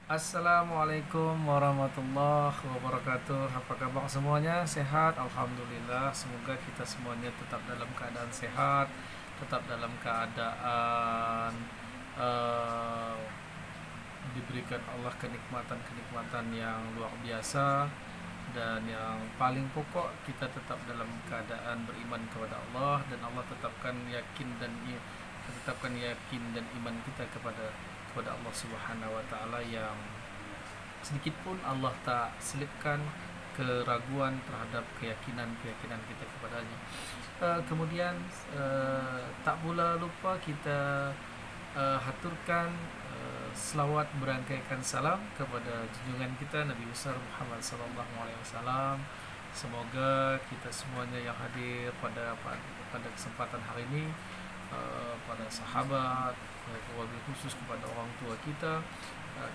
Assalamualaikum warahmatullahi wabarakatuh. Apa kabar semuanya? Sehat? Alhamdulillah. Semoga kita semuanya tetap dalam keadaan sehat, tetap dalam keadaan uh, diberikan Allah kenikmatan-kenikmatan yang luar biasa. Dan yang paling pokok, kita tetap dalam keadaan beriman kepada Allah, dan Allah tetapkan yakin dan iman kita kepada Allah Subhanahu wa taala, yang sedikit pun Allah tak selipkan keraguan terhadap keyakinan kita kepadanya. Kemudian tak pula lupa kita haturkan selawat berangkaikan salam kepada junjungan kita Nabi besar Muhammad sallallahu alaihi wasallam. Semoga kita semuanya yang hadir pada kesempatan hari ini, pada sahabat, wabil khusus kepada orang tua kita,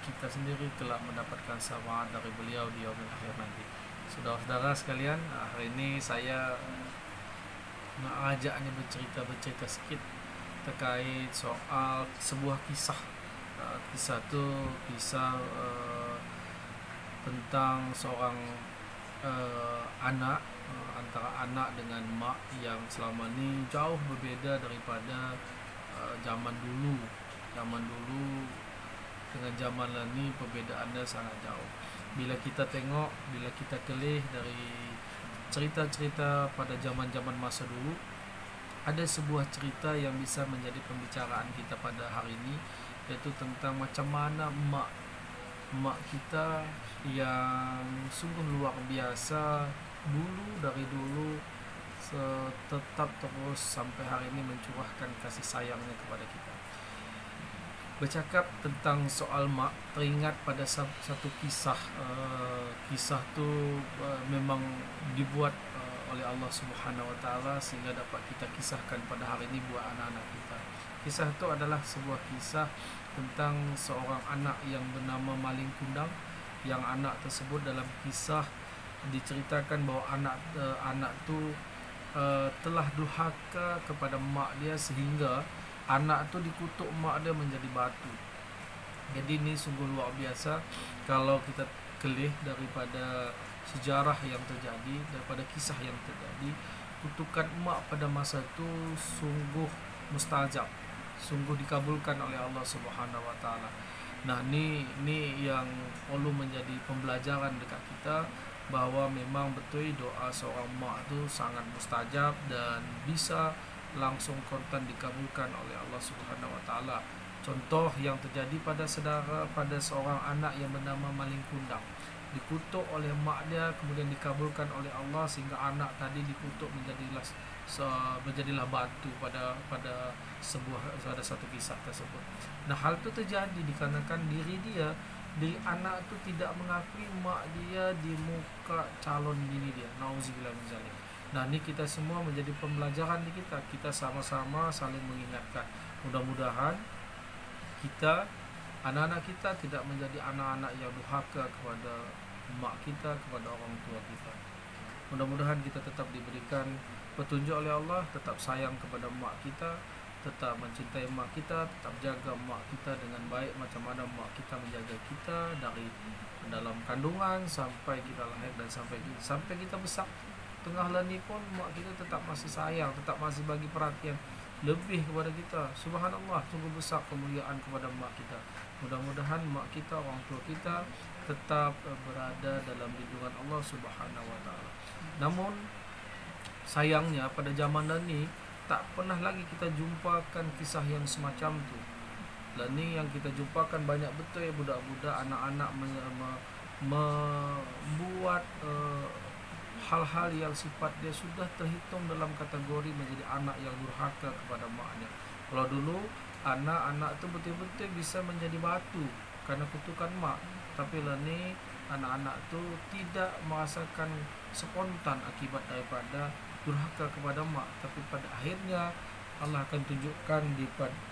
kita sendiri telah mendapatkan syafaat dari beliau di yaumil akhir nanti. Saudara-saudara sekalian, hari ini saya mengajaknya bercerita sedikit terkait soal sebuah kisah. Kisah itu kisah tentang seorang anak, antara anak dengan mak yang selama ini jauh berbeda daripada zaman dulu. Zaman dulu dengan zaman ini perbedaannya sangat jauh. Bila kita kelih dari cerita-cerita pada zaman-zaman masa dulu, ada sebuah cerita yang bisa menjadi pembicaraan kita pada hari ini, yaitu tentang macam mana mak kita yang sungguh luar biasa dari dulu tetap terus sampai hari ini mencurahkan kasih sayangnya kepada kita. Bercakap tentang soal mak, teringat pada satu kisah. Kisah tu memang dibuat oleh Allah Subhanahu wa taala sehingga dapat kita kisahkan pada hari ini buat anak-anak kita. Kisah itu adalah sebuah kisah tentang seorang anak yang bernama Maling Kundang, yang anak tersebut dalam kisah diceritakan bahawa anak tu telah durhaka kepada mak dia sehingga anak tu dikutuk mak dia menjadi batu. Jadi ini sungguh luar biasa kalau kita kelih daripada sejarah yang terjadi, daripada kisah yang terjadi. Kutukan mak pada masa itu sungguh mustajab, sungguh dikabulkan oleh Allah Subhanahu wa taala. Nah, ini yang perlu menjadi pembelajaran dekat kita, bahawa memang betul doa seorang mak itu sangat mustajab dan bisa langsung kontan dikabulkan oleh Allah Subhanahu wa taala. Contoh yang terjadi pada seorang anak yang bernama Maling Kundang, dikutuk oleh mak dia, kemudian dikabulkan oleh Allah sehingga anak tadi dikutuk menjadilah batu pada satu kisah tersebut. Nah, hal itu terjadi dikarenakan diri anak itu tidak mengakui mak dia di muka calon bini dia. Nauzubillah min zalik. Nah, ini kita semua menjadi pembelajaran di kita. Kita sama-sama saling mengingatkan. Mudah-mudahan kita, anak-anak kita tidak menjadi anak-anak yang durhaka kepada mak kita, kepada orang tua kita. Mudah-mudahan kita tetap diberikan petunjuk oleh Allah, tetap sayang kepada mak kita, tetap mencintai mak kita, tetap jaga mak kita dengan baik macam mana mak kita menjaga kita dari dalam kandungan sampai kita lahir dan sampai kita besar. Tengah lani pun mak kita tetap masih sayang, tetap masih bagi perhatian lebih kepada kita. Subhanallah, sungguh besar kemuliaan kepada mak kita. Mudah-mudahan mak kita, orang tua kita tetap berada dalam lindungan Allah Subhanahu wa taala. Namun sayangnya pada zaman ini tak pernah lagi kita jumpakan kisah yang semacam tu. Dan ni yang kita jumpakan banyak betul ya, budak-budak, anak-anak membuat hal-hal yang sifat dia sudah terhitung dalam kategori menjadi anak yang durhaka kepada maknya. Kalau dulu anak-anak tu betul-betul bisa menjadi batu karena kutukan mak, tapi lah ni anak-anak tu tidak merasakan spontan akibat daripada durhaka kepada mak, tapi pada akhirnya Allah akan tunjukkan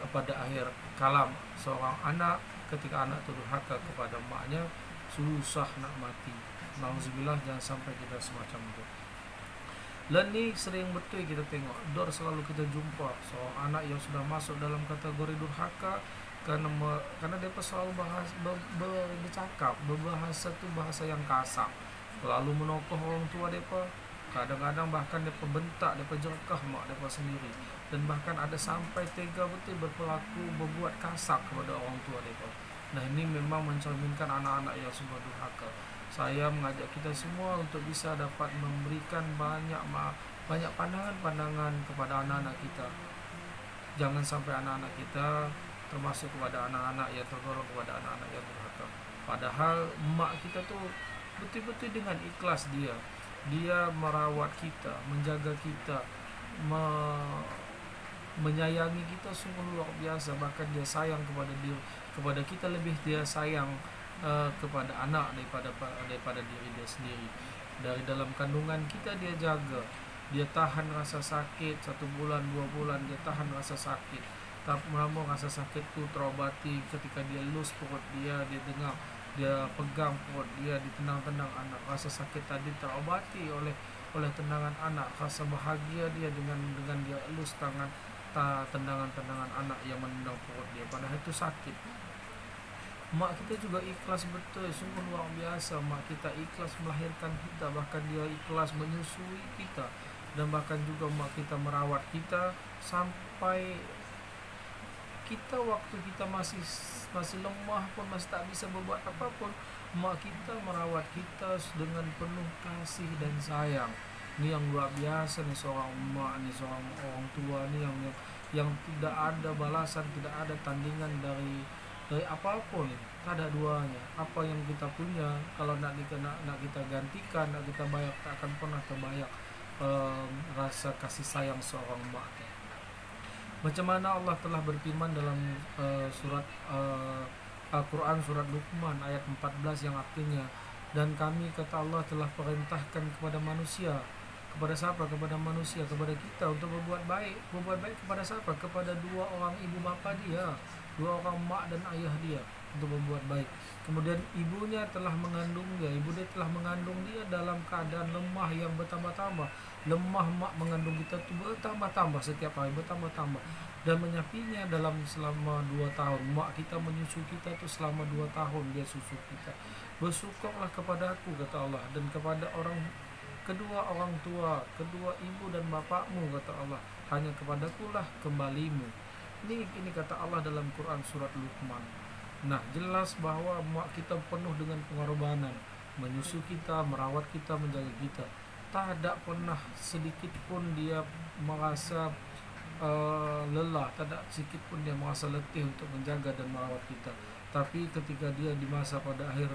pada akhir kalam seorang anak, ketika anak itu durhaka kepada maknya, susah nak mati. Nauzubillah, jangan sampai kita semacam itu. Dan ni sering betul kita tengok, selalu kita jumpa seorang anak yang sudah masuk dalam kategori durhaka karena dia selalu cakap, berbahasa tuh bahasa yang kasar, lalu menokoh orang tua depa. Kadang-kadang bahkan depa bentak, depa jerkah mak depa sendiri, dan bahkan ada sampai tega betul berperilaku berbuat kasar kepada orang tua depa. Nah, ini memang mencerminkan anak-anak yang sungguh durhaka. Saya mengajak kita semua untuk bisa dapat memberikan banyak pandangan-pandangan kepada anak-anak kita. Jangan sampai anak-anak kita termasuk kepada anak-anak yang tergolong kepada anak-anak yang durhaka. Padahal emak kita tuh betul-betul dengan ikhlas dia merawat kita, menjaga kita, menyayangi kita sungguh luar biasa. Bahkan dia sayang kepada kita lebih dia sayang kepada anak daripada diri dia sendiri. Dari dalam kandungan kita dia jaga, dia tahan rasa sakit 1 bulan 2 bulan, dia tahan rasa sakit. Tapi lama rasa sakit itu terobati ketika dia lus perut dia dengar, dia pegang perut dia, ditenang-tenang anak. Rasa sakit tadi terobati oleh tendangan anak. Rasa bahagia dia dengan dia elus tendangan anak yang menendang perut dia, padahal itu sakit. Mak kita juga ikhlas betul, sungguh luar biasa. Mak kita ikhlas melahirkan kita, bahkan dia ikhlas menyusui kita, dan bahkan juga mak kita merawat kita sampai kita waktu kita masih lemah pun, masih tak bisa berbuat apapun. Mak kita merawat kita dengan penuh kasih dan sayang. Ini yang luar biasa nih, seorang emak nih, seorang orang tua nih yang tidak ada balasan, tidak ada tandingan dari apapun, tak ada duanya. Apa yang kita punya kalau nak kita gantikan, nak kita bayar, tak akan pernah terbayar rasa kasih sayang seorang emak. Macam mana Allah telah berfirman dalam surat Al-Quran, surat Luqman ayat 14, yang artinya, dan kami, kata Allah, telah perintahkan kepada manusia. Kepada siapa? Kepada manusia, kepada kita, untuk berbuat baik. Berbuat baik kepada siapa? Kepada 2 orang ibu bapa dia, 2 orang mak dan ayah dia, untuk berbuat baik. Kemudian ibunya telah mengandung dia, ibu dia telah mengandung dia dalam keadaan lemah yang bertambah-tambah. Lemah mak mengandung kita itu bertambah-tambah, setiap hari bertambah-tambah, dan menyapinya selama 2 tahun. Mak kita menyusu kita itu selama 2 tahun, dia susu kita. Bersyukurlah kepada aku, kata Allah, dan kepada kedua orang tua, kedua ibu dan bapakmu, kata Allah, hanya kepadakulah kembalimu. Ini kata Allah dalam Quran surat Luqman. Nah, jelas bahwa mak kita penuh dengan pengorbanan, menyusu kita, merawat kita, menjaga kita. Tak ada pernah sedikit pun dia merasa lelah, tak ada sedikit pun dia merasa letih untuk menjaga dan merawat kita. Tapi ketika dia di masa pada akhir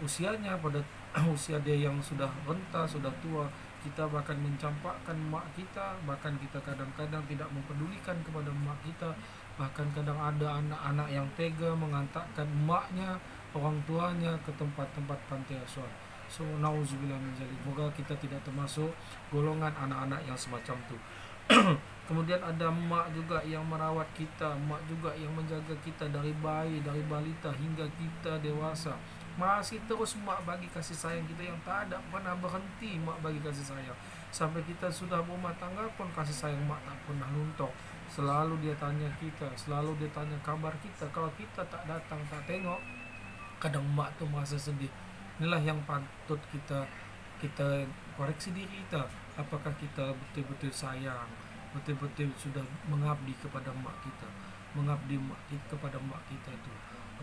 usianya, pada usia dia yang sudah renta, sudah tua, kita bahkan mencampakkan mak kita, bahkan kita kadang-kadang tidak mempedulikan kepada mak kita. Bahkan kadang ada anak-anak yang tega mengantarkan maknya, orang tuanya ke tempat-tempat panti asuhan. So, nauzubillah min dzalik. Moga kita tidak termasuk golongan anak-anak yang semacam itu. Kemudian ada mak juga yang merawat kita, mak juga yang menjaga kita dari bayi, dari balita hingga kita dewasa. Masih terus mak bagi kasih sayang kita yang tak ada pernah berhenti. Mak bagi kasih sayang sampai kita sudah berumah tangga pun, kasih sayang mak tak pernah luntur. Selalu dia tanya kita, selalu dia tanya kabar kita. Kalau kita tak datang, tak tengok, kadang mak tu merasa sedih. Inilah yang patut kita koreksi diri kita. Apakah kita betul-betul sayang, betul-betul sudah mengabdi kepada mak kita, mengabdi kepada mak kita itu?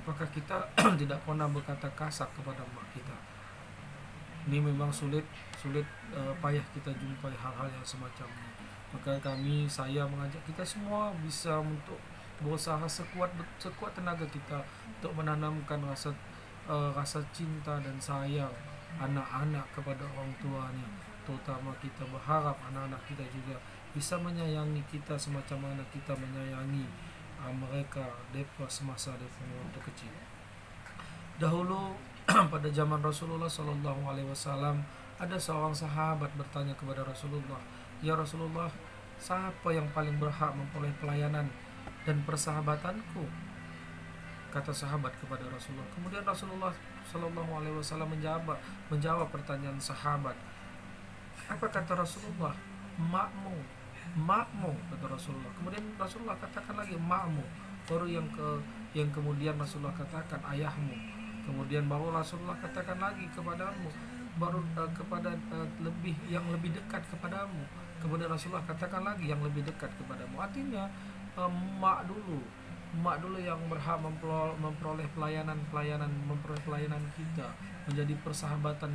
Apakah kita tidak pernah berkata kasar kepada mak kita? Ini memang sulit payah kita jumpai hal-hal yang semacam ini. Maka saya mengajak kita semua bisa untuk berusaha sekuat tenaga kita untuk menanamkan rasa cinta dan sayang anak-anak kepada orang tuanya. Terutama kita berharap anak-anak kita juga bisa menyayangi kita semacam mana kita menyayangi mereka semasa mereka waktu kecil. Dahulu pada zaman Rasulullah Sallallahu Alaihi Wasallam, ada seorang sahabat bertanya kepada Rasulullah, ya Rasulullah, siapa yang paling berhak memperoleh pelayanan dan persahabatanku? Kata sahabat kepada Rasulullah. Kemudian Rasulullah Sallallahu Alaihi Wasallam menjawab pertanyaan sahabat. Apa kata Rasulullah? Makmu, kata Rasulullah. Kemudian Rasulullah katakan lagi makmu. Baru yang kemudian Rasulullah katakan ayahmu. Kemudian baru Rasulullah katakan lagi kepadamu, baru kepada lebih dekat kepadamu. Kemudian Rasulullah katakan lagi yang lebih dekat kepadamu. Artinya mak dulu, yang berhak memperoleh pelayanan kita, menjadi persahabatan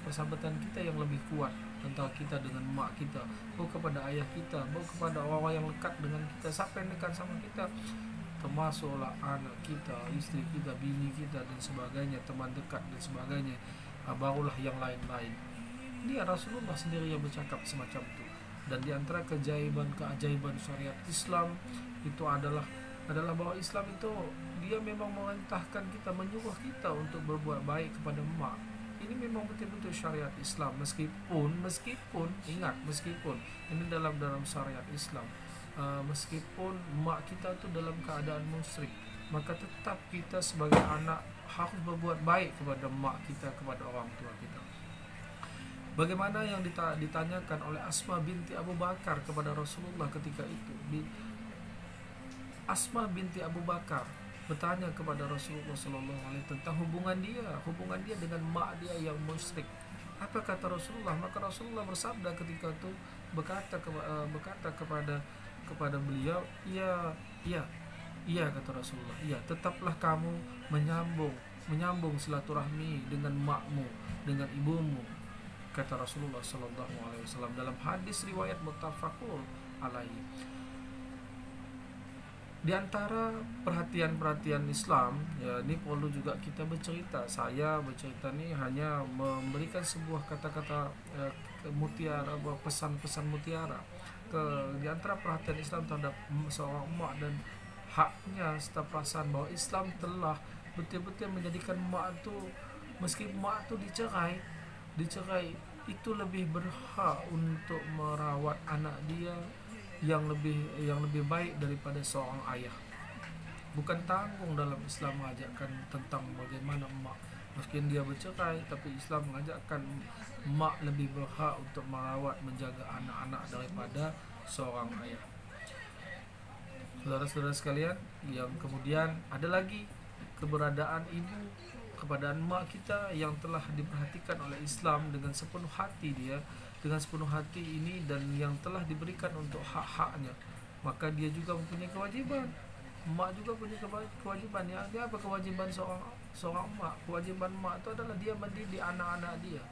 persahabatan kita yang lebih kuat antara kita dengan mak kita, kepada ayah kita, kepada orang-orang yang lekat dengan kita, siapa yang dekat sama kita, termasuklah anak kita, istri kita, bini kita dan sebagainya, teman dekat dan sebagainya. Barulah yang lain-lain. Dia Rasulullah sendiri yang bercakap semacam itu. Dan di antara keajaiban syariat Islam itu adalah bahwa Islam itu dia memang memerintahkan kita, menyuruh kita untuk berbuat baik kepada mak. Ini memang betul-betul syariat Islam, meskipun ingat, meskipun ini dalam syariat Islam, meskipun mak kita itu dalam keadaan musyrik, maka tetap kita sebagai anak harus berbuat baik kepada mak kita, kepada orang tua kita. Bagaimana yang ditanyakan oleh Asma binti Abu Bakar kepada Rasulullah ketika itu. Asma binti Abu Bakar bertanya kepada Rasulullah SAW tentang hubungan dia dengan mak dia yang musyrik. Apa kata Rasulullah? Maka Rasulullah bersabda ketika itu, berkata kepada beliau, iya kata Rasulullah, iya, tetaplah kamu menyambung silaturahmi dengan makmu, dengan ibumu, kata Rasulullah SAW dalam hadis riwayat muttafaqun alaihi. Di antara perhatian Islam, ya, ini perlu juga kita bercerita. Saya bercerita ini hanya memberikan sebuah kata-kata mutiara, pesan-pesan mutiara. Di antara perhatian Islam terhadap seorang emak dan haknya serta perasaan bahwa Islam telah betul-betul menjadikan emak itu, meski emak itu dicerai, itu lebih berhak untuk merawat anak dia yang lebih baik daripada seorang ayah. Bukan tanggung dalam Islam mengajarkan tentang bagaimana emak, meski dia bercerai, tapi Islam mengajarkan emak lebih berhak untuk merawat, menjaga anak-anak daripada seorang ayah. Saudara-saudara sekalian, yang kemudian ada lagi keberadaan ibu, keberadaan emak kita yang telah diperhatikan oleh Islam dengan sepenuh hati ini, dan yang telah diberikan untuk hak-haknya. Maka dia juga mempunyai kewajiban. Emak juga punya kewajiban. Dia apa kewajiban seorang emak? Kewajiban emak itu adalah dia mendidik anak-anak dia,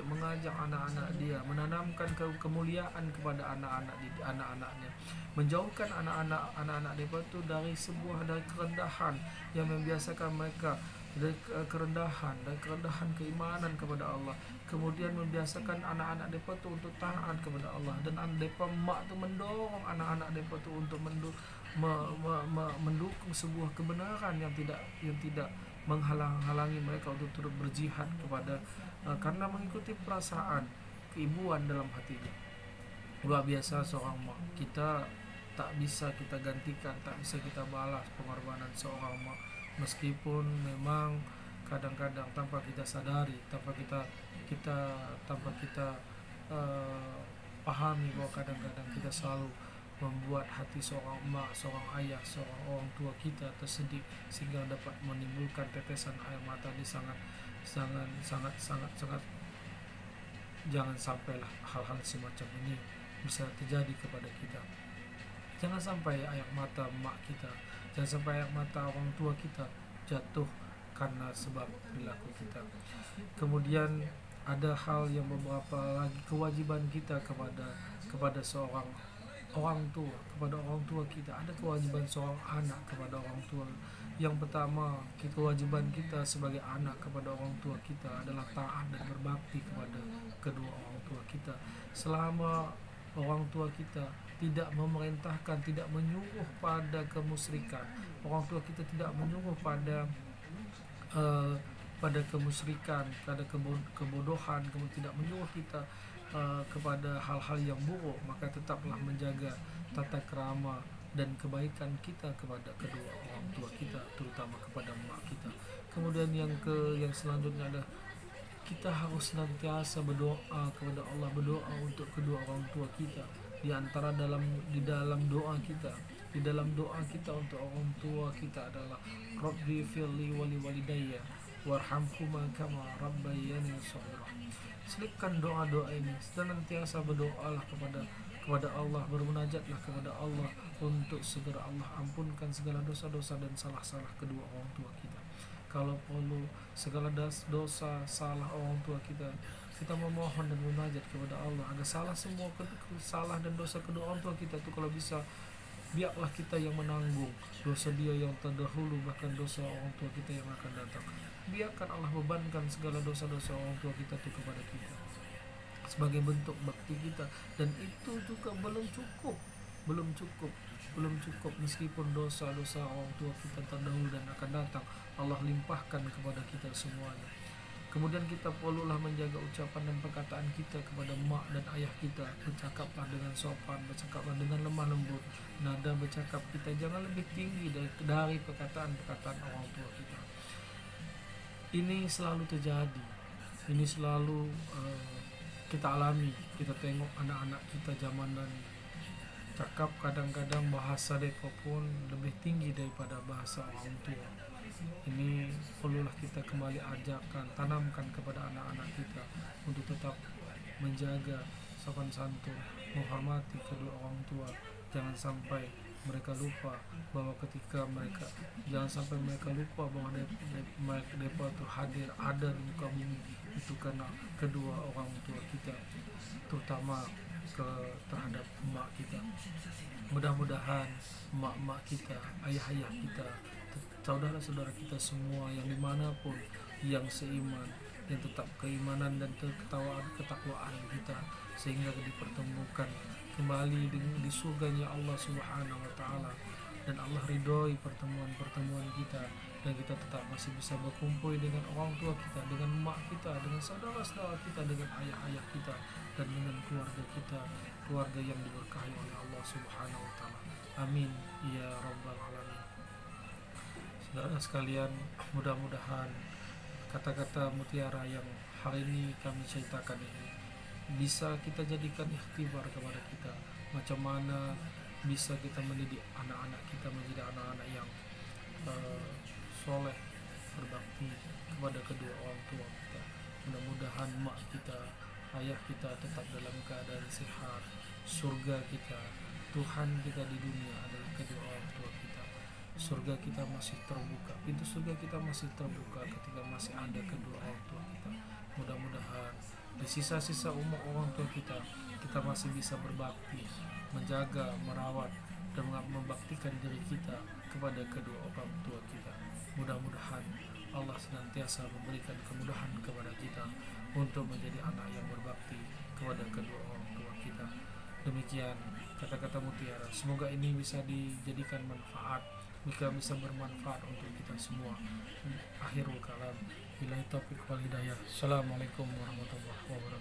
mengajak anak-anak dia, menanamkan kemuliaan kepada anak-anaknya, menjauhkan anak-anak mereka itu dari kerendahan yang membiasakan mereka, dari kerendahan keimanan kepada Allah. Kemudian membiasakan anak-anak mereka itu untuk taat kepada Allah, dan mereka mak itu mendorong anak-anak mereka itu untuk mendukung sebuah kebenaran yang tidak menghalang-halangi mereka untuk terus berjihad karena mengikuti perasaan keibuan dalam hatinya. Luar biasa seorang mak. Kita tak bisa kita gantikan, tak bisa kita balas pengorbanan seorang mak, meskipun memang kadang-kadang tanpa kita sadari, tanpa kita pahami bahwa kadang-kadang kita selalu membuat hati seorang emak, seorang ayah, seorang orang tua kita tersedik sehingga dapat menimbulkan tetesan air mata. Ini sangat jangan sampailah hal-hal semacam ini bisa terjadi kepada kita. Jangan sampai air mata emak kita, jangan sampai air mata orang tua kita jatuh karena sebab perilaku kita. Kemudian ada hal yang beberapa lagi kewajiban kita kepada seorang orang tua, kepada orang tua kita. Ada kewajiban seorang anak kepada orang tua. Yang pertama, kewajiban kita sebagai anak kepada orang tua kita adalah taat dan berbakti kepada kedua orang tua kita. Selama orang tua kita tidak memerintahkan, tidak menyuruh pada kemusyrikan, orang tua kita tidak menyuruh pada kemusyrikan, pada kebodohan, kemudian tidak menyuruh kita kepada hal-hal yang buruk, maka tetaplah menjaga tata krama dan kebaikan kita kepada kedua orang tua kita, terutama kepada mak kita. Kemudian yang selanjutnya adalah kita harus senantiasa berdoa kepada Allah, berdoa untuk kedua orang tua kita. Di dalam doa kita di dalam doa kita untuk orang tua kita adalah Rabbi firli wali walidayya warhamhuma kama rabbayani shaghira. Selipkan doa-doa ini, senantiasa berdoalah kepada Allah, bermunajatlah kepada Allah untuk segera Allah ampunkan segala dosa-dosa dan salah-salah kedua orang tua kita. Kalau perlu segala dosa salah orang tua kita memohon dan munajat kepada Allah agar salah dan dosa kedua orang tua kita itu kalau bisa biarlah kita yang menanggung dosa dia yang terdahulu, bahkan dosa orang tua kita yang akan datang. Biarkan Allah bebankan segala dosa-dosa orang tua kita itu kepada kita sebagai bentuk bakti kita, dan itu juga belum cukup meskipun dosa-dosa orang tua kita terdahulu dan akan datang Allah limpahkan kepada kita semuanya. Kemudian kita perlulah menjaga ucapan dan perkataan kita kepada mak dan ayah kita. Bercakaplah dengan sopan, bercakaplah dengan lemah lembut. Nada bercakap kita jangan lebih tinggi dari perkataan-perkataan orang tua kita. Ini selalu terjadi. Ini selalu kita alami. Kita tengok anak-anak kita zamanan cakap kadang-kadang bahasa mereka pun lebih tinggi daripada bahasa orang tua. Ini perlulah kita kembali ajarkan, tanamkan kepada anak-anak kita untuk tetap menjaga sopan santun, menghormati kedua orang tua. Jangan sampai mereka lupa bahwa mereka tuh hadir ada di muka bumi itu karena kedua orang tua kita, terutama terhadap emak kita. Mudah-mudahan emak-emak kita, ayah-ayah kita, saudara-saudara kita semua yang dimanapun, yang seiman, yang tetap keimanan dan ketakwaan kita, sehingga dipertemukan kembali di surganya Allah Subhanahu wa Ta'ala, dan Allah ridhoi pertemuan kita, dan kita tetap masih bisa berkumpul dengan orang tua kita, dengan emak kita, dengan saudara-saudara kita, dengan ayah-ayah kita, dan dengan keluarga kita, keluarga yang diberkahi oleh Allah Subhanahu wa Ta'ala. Amin ya rabbal alamin. Saudara sekalian, mudah-mudahan kata-kata mutiara yang hari ini kami ceritakan ini bisa kita jadikan ikhtibar kepada kita, macam mana bisa kita mendidik anak-anak kita menjadi anak-anak yang soleh, berbakti kepada kedua orang tua kita. Mudah-mudahan mak kita, ayah kita tetap dalam keadaan sehat. Surga kita, Tuhan kita di dunia adalah kedua orang tua kita. Surga kita masih terbuka, pintu surga kita masih terbuka ketika masih ada kedua orang tua kita. Mudah-mudahan di sisa-sisa umur orang tua kita masih bisa berbakti, menjaga, merawat, dan membaktikan diri kita kepada kedua orang tua kita. Mudah-mudahan Allah senantiasa memberikan kemudahan kepada kita untuk menjadi anak yang berbakti kepada kedua orang tua kita. Demikian kata-kata mutiara, semoga ini bisa dijadikan manfaat, bisa bermanfaat untuk kita semua. Akhirul kalam, billahi taufiq wal hidayah. Assalamualaikum warahmatullahi wabarakatuh.